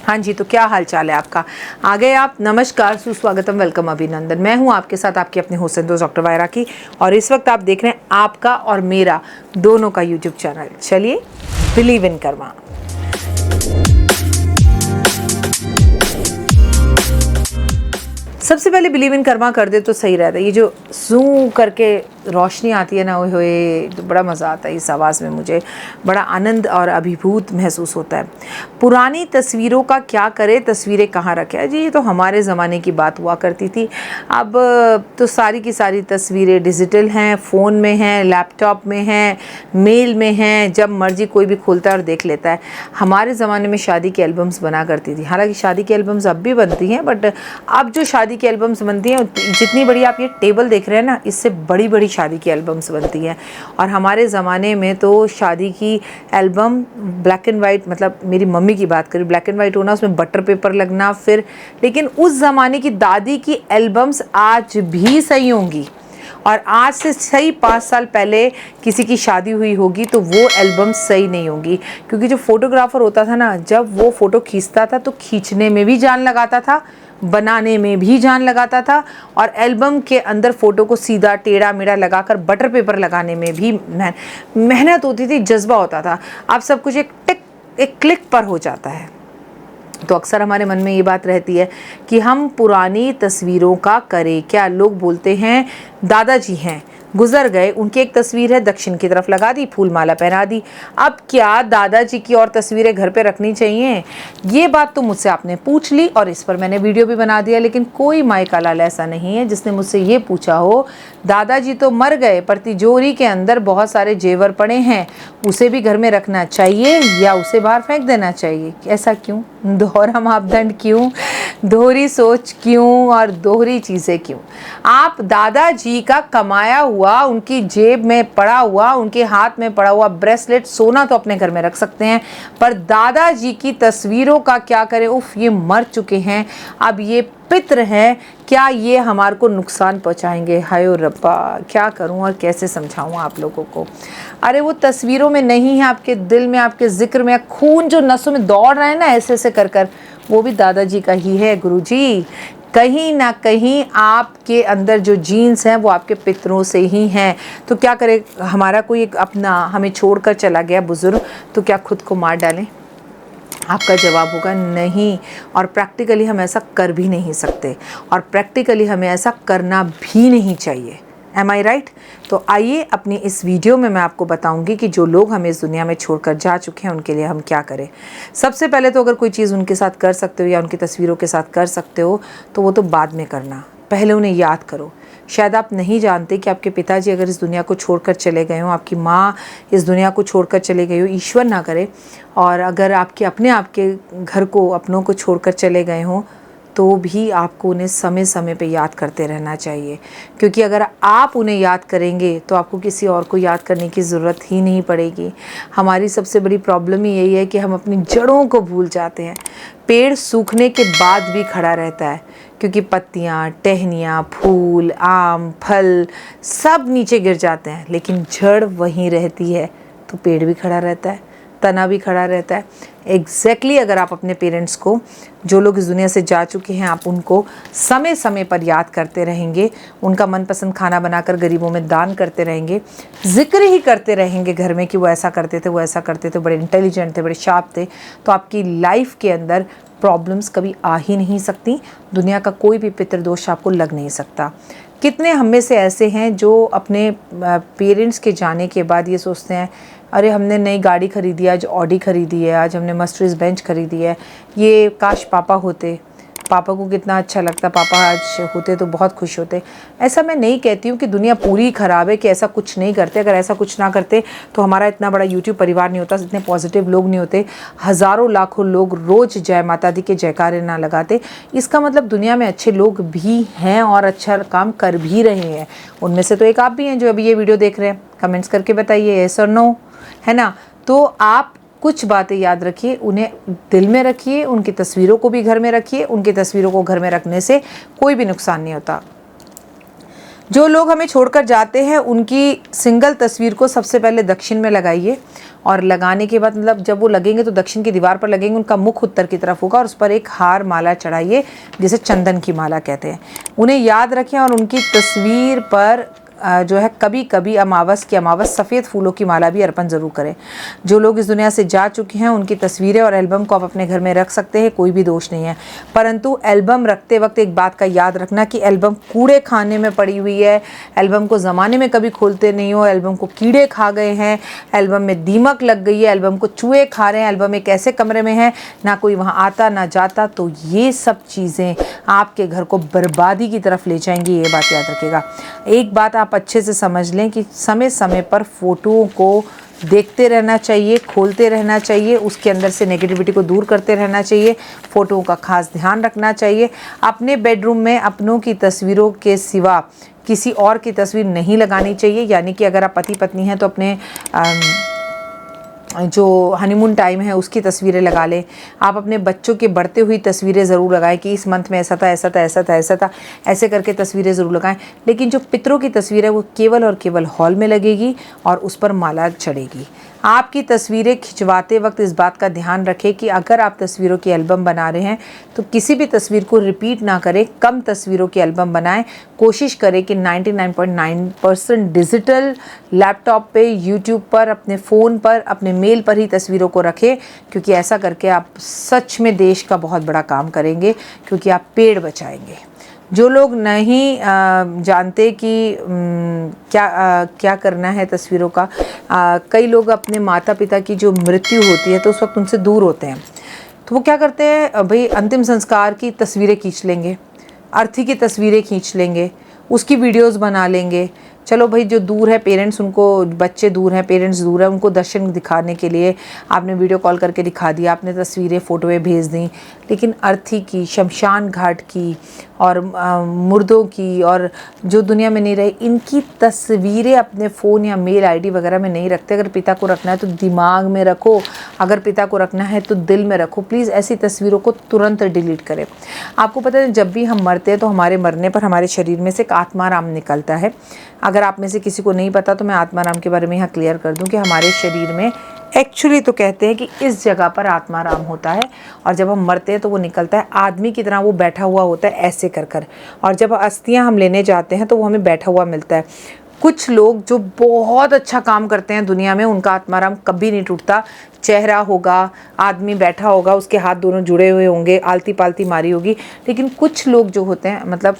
हाँ जी, तो क्या हाल चाल है आपका? आ गए आप? नमस्कार, सुस्वागतम, वेलकम, अभिनंदन। मैं हूँ आपके साथ आपकी अपनी हुसैन दोस्त डॉक्टर वायरा की, और इस वक्त आप देख रहे हैं आपका और मेरा दोनों का यूट्यूब चैनल। चलिए, बिलीव इन कर्मा। सबसे पहले बिलीव इन कर्मा कर दे तो सही रहता है। ये जो जू करके रोशनी आती है ना, ओए होए, तो बड़ा मज़ा आता है इस आवाज़ में। मुझे बड़ा आनंद और अभिभूत महसूस होता है। पुरानी तस्वीरों का क्या करे, तस्वीरें कहाँ रखें? जी, ये तो हमारे ज़माने की बात हुआ करती थी। अब तो सारी की सारी तस्वीरें डिजिटल हैं, फ़ोन में हैं, लैपटॉप में हैं, मेल में हैं, जब मर्जी कोई भी खोलता है और देख लेता है। हमारे ज़माने में शादी की एल्बम्स बना करती थी। हालांकि शादी की एल्बम्स अब भी बनती हैं, बट अब जो शादी की एल्बम्स बनती हैं, जितनी बड़ी आप ये टेबल देख रहे हैं ना, इससे बड़ी बड़ी शादी की एल्बम्स बनती हैं। और हमारे ज़माने में तो शादी की एल्बम ब्लैक एंड वाइट, मतलब मेरी मम्मी की बात करें, ब्लैक एंड वाइट होना, उसमें बटर पेपर लगना, फिर लेकिन उस ज़माने की दादी की एल्बम्स आज भी सही होंगी। और आज से सही 5 साल पहले किसी की शादी हुई होगी तो वो एल्बम सही नहीं होगी, क्योंकि जो फोटोग्राफर होता था ना, जब वो फ़ोटो खींचता था तो खींचने में भी जान लगाता था, बनाने में भी जान लगाता था, और एल्बम के अंदर फ़ोटो को सीधा टेढ़ा मेढ़ा लगाकर बटर पेपर लगाने में भी मेहनत होती थी, जज्बा होता था। अब सब कुछ एक क्लिक पर हो जाता है। तो अक्सर हमारे मन में ये बात रहती है कि हम पुरानी तस्वीरों का करें क्या। लोग बोलते हैं दादाजी हैं, गुजर गए, उनकी एक तस्वीर है, दक्षिण की तरफ लगा दी, फूल माला पहना दी। अब क्या दादाजी की और तस्वीरें घर पे रखनी चाहिए? ये बात तो मुझसे आपने पूछ ली और इस पर मैंने वीडियो भी बना दिया, लेकिन कोई माई का लाल ऐसा नहीं है जिसने मुझसे ये पूछा हो दादाजी तो मर गए पर तिजोरी के अंदर बहुत सारे जेवर पड़े हैं, उसे भी घर में रखना चाहिए या उसे बाहर फेंक देना चाहिए? ऐसा क्यों? दोहरा मापदंड क्यों? दोहरी सोच क्यों? और दोहरी चीज़ें क्यों? आप दादाजी का कमाया हुआ, उनकी जेब में पड़ा हुआ, उनके हाथ में पड़ा हुआ ब्रेसलेट, सोना तो अपने घर में रख सकते हैं, पर दादाजी की तस्वीरों का क्या करें? उफ, ये मर चुके हैं, अब ये पितृ हैं, क्या ये हमारे को नुकसान पहुंचाएंगे? हाय रब्बा, क्या करूं और कैसे समझाऊं आप लोगों को? अरे वो तस्वीरों में नहीं है, आपके दिल में, आपके जिक्र में, खून जो नसों में दौड़ रहा है ना ऐसे ऐसे कर कर, वो भी दादाजी का ही है गुरुजी। कहीं ना कहीं आपके अंदर जो जीन्स हैं वो आपके पितरों से ही हैं। तो क्या करें? हमारा कोई एक अपना हमें छोड़कर चला गया बुजुर्ग, तो क्या खुद को मार डालें? आपका जवाब होगा नहीं, और प्रैक्टिकली हम ऐसा कर भी नहीं सकते, और प्रैक्टिकली हमें ऐसा करना भी नहीं चाहिए। एम आई राइट? तो आइए अपनी इस वीडियो में मैं आपको बताऊंगी कि जो लोग हमें इस दुनिया में छोड़कर जा चुके हैं उनके लिए हम क्या करें। सबसे पहले तो अगर कोई चीज़ उनके साथ कर सकते हो या उनकी तस्वीरों के साथ कर सकते हो तो वो तो बाद में करना, पहले उन्हें याद करो। शायद आप नहीं जानते कि आपके पिताजी अगर इस दुनिया को छोड़कर चले गए हों, आपकी माँ इस दुनिया को छोड़कर चले गई हो, ईश्वर ना करे, और अगर आपके अपने आपके घर को, अपनों को छोड़कर चले गए हों, तो भी आपको उन्हें समय समय पे याद करते रहना चाहिए। क्योंकि अगर आप उन्हें याद करेंगे तो आपको किसी और को याद करने की ज़रूरत ही नहीं पड़ेगी। हमारी सबसे बड़ी प्रॉब्लम ही यही है कि हम अपनी जड़ों को भूल जाते हैं। पेड़ सूखने के बाद भी खड़ा रहता है, क्योंकि पत्तियाँ, टहनियाँ, फूल, आम, फल सब नीचे गिर जाते हैं, लेकिन जड़ वहीं रहती है, तो पेड़ भी खड़ा रहता है, तना भी खड़ा रहता है। एग्जैक्टली अगर आप अपने पेरेंट्स को, जो लोग इस दुनिया से जा चुके हैं, आप उनको समय समय पर याद करते रहेंगे, उनका मनपसंद खाना बनाकर गरीबों में दान करते रहेंगे, जिक्र ही करते रहेंगे घर में कि वो ऐसा करते थे, वो ऐसा करते थे, बड़े इंटेलिजेंट थे, बड़े शार्प थे, तो आपकी लाइफ के अंदर प्रॉब्लम्स कभी आ ही नहीं सकती। दुनिया का कोई भी पितृदोष आपको लग नहीं सकता। कितने हम में से ऐसे हैं जो अपने पेरेंट्स के जाने के बाद ये सोचते हैं, अरे हमने नई गाड़ी खरीदी है, आज ऑडी खरीदी है, आज हमने मर्सिडीज बेंच खरीदी है, ये काश पापा होते, पापा को कितना अच्छा लगता, पापा आज होते तो बहुत खुश होते। ऐसा मैं नहीं कहती हूँ कि दुनिया पूरी ख़राब है, कि ऐसा कुछ नहीं करते। अगर ऐसा कुछ ना करते तो हमारा इतना बड़ा यूट्यूब परिवार नहीं होता, इतने पॉजिटिव लोग नहीं होते, हज़ारों लाखों लोग रोज़ जय माता दी के जयकारे ना लगाते। इसका मतलब दुनिया में अच्छे लोग भी हैं और अच्छा काम कर भी रहे हैं। उनमें से तो एक आप भी हैं जो अभी ये वीडियो देख रहे हैं। कमेंट्स करके बताइए येस और नो, है ना? तो आप कुछ बातें याद रखिए, उन्हें दिल में रखिए, उनकी तस्वीरों को भी घर में रखिए। उनकी तस्वीरों को घर में रखने से कोई भी नुकसान नहीं होता। जो लोग हमें छोड़कर जाते हैं उनकी सिंगल तस्वीर को सबसे पहले दक्षिण में लगाइए, और लगाने के बाद मतलब जब वो लगेंगे तो दक्षिण की दीवार पर लगेंगे, उनका मुख उत्तर की तरफ होगा और उस पर एक हार माला चढ़ाइए जिसे चंदन की माला कहते हैं। उन्हें याद रखें और उनकी तस्वीर पर जो है कभी कभी अमावस की अमावस सफ़ेद फूलों की माला भी अर्पण ज़रूर करें। जो लोग इस दुनिया से जा चुके हैं उनकी तस्वीरें और एल्बम को आप अपने घर में रख सकते हैं, कोई भी दोष नहीं है। परंतु एल्बम रखते वक्त एक बात का याद रखना कि एल्बम कूड़े खाने में पड़ी हुई है, एल्बम को ज़माने में कभी खोलते नहीं हो, एल्बम को कीड़े खा गए हैं, एल्बम में दीमक लग गई है, एल्बम को चूहे खा रहे हैं, एल्बम एक ऐसे कमरे में है ना कोई वहाँ आता ना जाता, तो ये सब चीज़ें आपके घर को बर्बादी की तरफ ले जाएंगी, ये बात याद रखिएगा। एक बात आप अच्छे से समझ लें कि समय समय पर फ़ोटोओं को देखते रहना चाहिए, खोलते रहना चाहिए, उसके अंदर से नेगेटिविटी को दूर करते रहना चाहिए, फ़ोटोओं का खास ध्यान रखना चाहिए। अपने बेडरूम में अपनों की तस्वीरों के सिवा किसी और की तस्वीर नहीं लगानी चाहिए, यानी कि अगर आप पति पत्नी हैं तो अपने जो हनीमून टाइम है उसकी तस्वीरें लगा लें। आप अपने बच्चों की बढ़ते हुई तस्वीरें ज़रूर लगाएं कि इस मंथ में ऐसा था, ऐसा था, ऐसा था, ऐसा था, ऐसे करके तस्वीरें ज़रूर लगाएं। लेकिन जो पितरों की तस्वीर है वो केवल और केवल हॉल में लगेगी और उस पर माला चढ़ेगी। आपकी तस्वीरें खिंचवाते वक्त इस बात का ध्यान रखें कि अगर आप तस्वीरों की एल्बम बना रहे हैं तो किसी भी तस्वीर को रिपीट ना करें, कम तस्वीरों की एल्बम बनाएं। कोशिश करें कि 99.9% डिजिटल लैपटॉप पे, यूट्यूब पर, अपने फ़ोन पर, अपने मेल पर ही तस्वीरों को रखें, क्योंकि ऐसा करके आप सच में देश का बहुत बड़ा काम करेंगे, क्योंकि आप पेड़ बचाएंगे। जो लोग नहीं जानते कि क्या करना है तस्वीरों का, कई लोग अपने माता पिता की जो मृत्यु होती है तो उस वक्त उनसे दूर होते हैं, तो वो क्या करते हैं भाई, अंतिम संस्कार की तस्वीरें खींच लेंगे, अर्थी की तस्वीरें खींच लेंगे, उसकी वीडियोस बना लेंगे। चलो भाई, जो दूर है पेरेंट्स, उनको बच्चे दूर हैं, पेरेंट्स दूर हैं, उनको दर्शन दिखाने के लिए आपने वीडियो कॉल करके दिखा दिया, आपने तस्वीरें फ़ोटोएं भेज दी। लेकिन अर्थी की, शमशान घाट की और मुर्दों की और जो दुनिया में नहीं रहे, इनकी तस्वीरें अपने फ़ोन या मेल आईडी वगैरह में नहीं रखते। अगर पिता को रखना है तो दिमाग में रखो, अगर पिता को रखना है तो दिल में रखो। प्लीज़ ऐसी तस्वीरों को तुरंत डिलीट करें। आपको पता है जब भी हम मरते हैं तो हमारे मरने पर हमारे शरीर में से एक आत्माराम निकलता है। अगर आप में से किसी को नहीं पता तो मैं आत्माराम के बारे में यहाँ क्लियर कर दूं कि हमारे शरीर में एक्चुअली तो कहते हैं कि इस जगह पर आत्माराम होता है, और जब हम मरते हैं तो वो निकलता है आदमी की तरह, वो बैठा हुआ होता है ऐसे कर कर, और जब अस्थियां हम लेने जाते हैं तो वो हमें बैठा हुआ मिलता है। कुछ लोग जो बहुत अच्छा काम करते हैं दुनिया में, उनका आत्माराम कभी नहीं टूटता। चेहरा होगा, आदमी बैठा होगा, उसके हाथ दोनों जुड़े हुए होंगे, आलती पालती मारी होगी, लेकिन कुछ लोग जो होते हैं, मतलब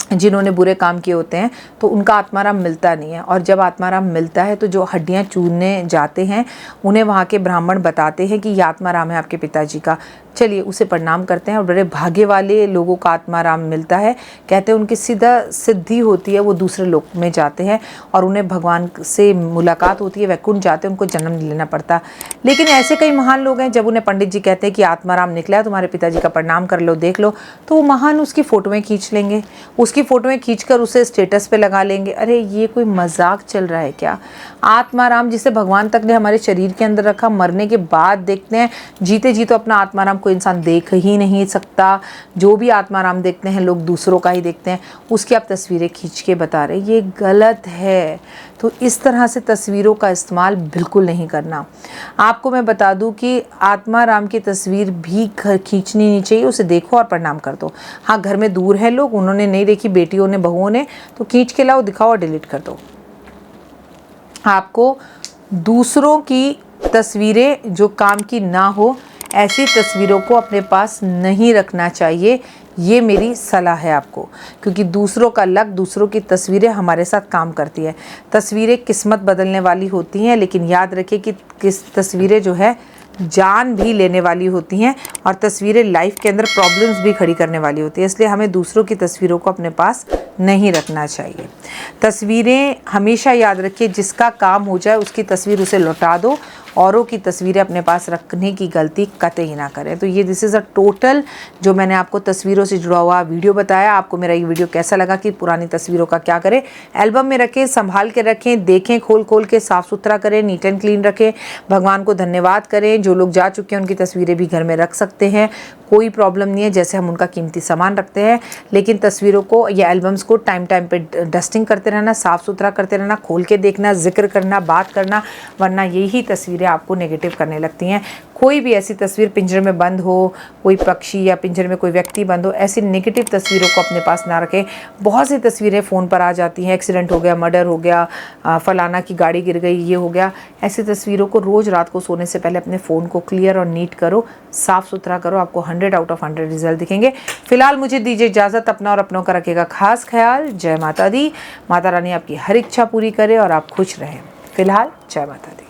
जिन्होंने बुरे काम किए होते हैं, तो उनका आत्माराम मिलता नहीं है। और जब आत्माराम मिलता है तो जो हड्डियां चूरने जाते हैं उन्हें वहाँ के ब्राह्मण बताते हैं कि ये आत्माराम है आपके पिताजी का, चलिए उसे प्रणाम करते हैं, और बड़े भाग्य वाले लोगों का आत्माराम मिलता है। कहते हैं उनकी सीधा सिद्धि होती है, वो दूसरे लोक में जाते हैं और उन्हें भगवान से मुलाकात होती है, वैकुंठ जाते हैं, उनको जन्म नहीं लेना पड़ता। लेकिन ऐसे कई महान लोग हैं जब उन्हें पंडित जी कहते हैं कि आत्माराम निकला है, तुम्हारे पिताजी का प्रणाम कर लो, देख लो, तो वो महान उसकी फ़ोटोएँ खींच लेंगे, उसकी फ़ोटोएँ खींचकर उसे स्टेटस पे लगा लेंगे। अरे ये कोई मजाक चल रहा है क्या? आत्माराम जिसे भगवान तक ने हमारे शरीर के अंदर रखा, मरने के बाद देखते हैं, जीते जी तो अपना आत्माराम कोई इंसान देख ही नहीं सकता। जो भी आत्माराम देखते हैं लोग दूसरों का ही देखते हैं, उसकी आप तस्वीरें खींच के बता रहे, ये गलत है। तो इस तरह से तस्वीरों का इस्तेमाल बिल्कुल नहीं करना। आपको मैं बता दूं कि आत्माराम की तस्वीर भी घर खींचनी नहीं चाहिए, उसे देखो और प्रणाम कर दो। हाँ, घर में दूर है लोग, उन्होंने नहीं देखी, बेटियों ने, बहुओं ने, तो खींच के लाओ, दिखाओ और डिलीट कर दो। आपको दूसरों की तस्वीरें जो काम की ना हो, ऐसी तस्वीरों को अपने पास नहीं रखना चाहिए। ये मेरी सलाह है आपको, क्योंकि दूसरों का लक, दूसरों की तस्वीरें हमारे साथ काम करती है। तस्वीरें किस्मत बदलने वाली होती हैं, लेकिन याद रखिए कि तस्वीरें जो है जान भी लेने वाली होती हैं, और तस्वीरें लाइफ के अंदर प्रॉब्लम्स भी खड़ी करने वाली होती है। इसलिए हमें दूसरों की तस्वीरों को अपने पास नहीं रखना चाहिए। तस्वीरें हमेशा याद रखिए, जिसका काम हो जाए उसकी तस्वीर उसे लौटा दो, औरों की तस्वीरें अपने पास रखने की गलती कतई ना करें। तो ये दिस इज़ अ टोटल जो मैंने आपको तस्वीरों से जुड़ा हुआ वीडियो बताया। आपको मेरा ये वीडियो कैसा लगा कि पुरानी तस्वीरों का क्या करें? एल्बम में रखें, संभाल के रखें, देखें खोल खोल के, साफ़ सुथरा करें, नीट एंड क्लीन रखें, भगवान को धन्यवाद करें। जो लोग जा चुके हैं उनकी तस्वीरें भी घर में रख सकते हैं, कोई प्रॉब्लम नहीं है, जैसे हम उनका कीमती सामान रखते हैं। लेकिन तस्वीरों को या एल्बम्स को टाइम टाइम पे डस्टिंग करते रहना, साफ़ सुथरा करते रहना, खोल के देखना, जिक्र करना, बात करना, वरना यही तस्वीरें आपको नेगेटिव करने लगती हैं। कोई भी ऐसी तस्वीर पिंजरे में बंद हो, कोई पक्षी या पिंजरे में कोई व्यक्ति बंद हो, ऐसी नेगेटिव तस्वीरों को अपने पास ना रखें। बहुत सी तस्वीरें फ़ोन पर आ जाती हैं, एक्सीडेंट हो गया, मर्डर हो गया, फलाना की गाड़ी गिर गई, ये हो गया। ऐसी तस्वीरों को रोज़ रात को सोने से पहले अपने फ़ोन को क्लियर और नीट करो, साफ़ सुथरा करो, आपको 100 आउट ऑफ 100 रिजल्ट दिखेंगे। फिलहाल मुझे दीजिए इजाज़त, अपना और अपनों का रखेगा खास ख्याल। जय माता दी। माता रानी आपकी हर इच्छा पूरी करे और आप खुश रहें। फिलहाल जय माता दी।